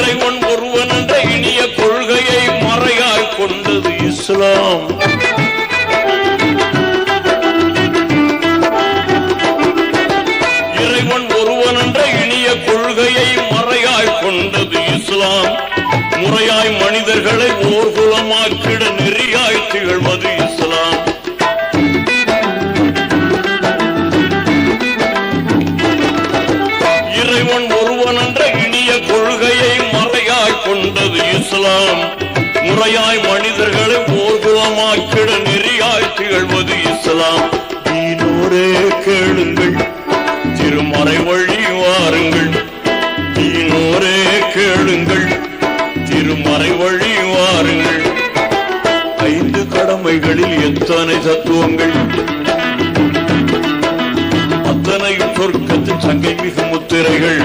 இறைவன் ஒருவன் என்ற இனிய கொள்கையை மறையாய் கொண்டது இஸ்லாம். இறைவன் ஒருவன் என்ற இனிய கொள்கையை மறையாய் கொண்டது இஸ்லாம். முறையாய் மனிதர்களை ஓர் குலமாக்கிட நெறியாய் திகழ்வது இஸ்லாம். இறைவன் ஒருவன் என்ற இனிய கொள்கையை மறையாய் கொண்டது இஸ்லாம். முறையாய் மனிதர்களை ஓர் குலமாக்கிட நெறியாய் திகழ்வது இஸ்லாம். தீனோரே கேளுங்கள், திருமறை வழி வாருங்கள். தீனோரே கேளுங்கள், திருமறை வழி வாருங்கள். 5 கடமைகளில் எத்தனை தத்துவங்கள், அத்தனையும் சொர்க்கத்தின் சங்கை மிகு முத்திரைகள்.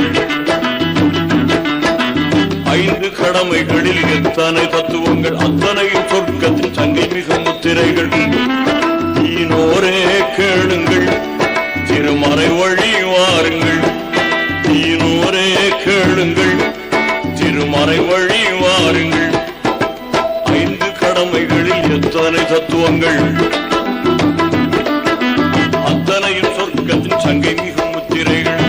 5 கடமைகளில் எத்தனை தத்துவங்கள், அத்தனையும் சொர்க்கத்தின் சங்கை மிகு முத்திரைகள். தீனோரே கேளுங்கள், திருமறை வழி வாருங்கள். தீனோரே கேளுங்கள், திருமறை வழி வாருங்கள். 5 கடமைகளில் எத்தனை தத்துவங்கள், அத்தனையும் சொர்க்கத்தின் சங்கை மிகு முத்திரைகள்.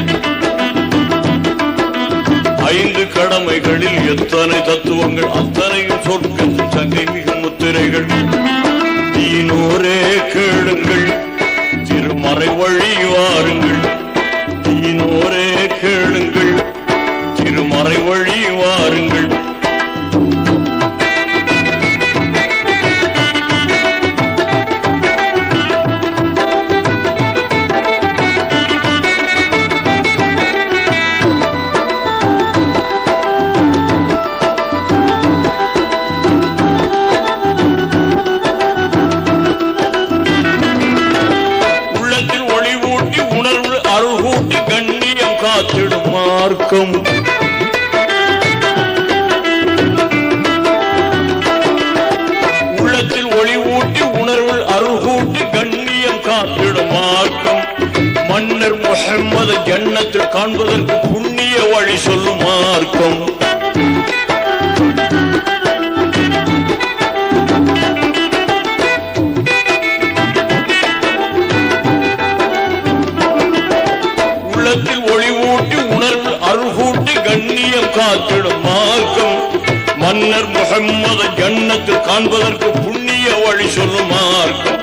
5 கடமைகளில் எத்தனை தத்துவங்கள், அத்தனையும் சொர்க்கத்தின் சங்கை மிகு முத்திரைகள். தீனோரே கேளுங்கள், திருமறை வழி வாருங்கள். தீனோரே கேளுங்கள், திருமறை வழி வாருங்கள். உள்ளத்தில் ஒளி ஊட்டி உணர்வு அருகூட்டி கண்ணியம் காத்திடும் மார்க்கம். உள்ளத்தில் ஒளி ஊட்டி உணர்வில் அருகூட்டி கண்ணியம் காத்திடும் மார்க்கம். மன்னர் முஹம்மது ஜன்னத்தில் காண்பதற்கு புண்ணிய வழி சொல்லும் மார்க்கம். உள்ளத்தில் ஒளி ஊட்டி உணர்வில் அருகூட்டி கண்ணியம் காத்திடும் மார்க்கம். மன்னர் முஹம்மது ஜன்னத்தில் காண்பதற்கு புண்ணிய வழி சொல்லும் மார்க்கம்.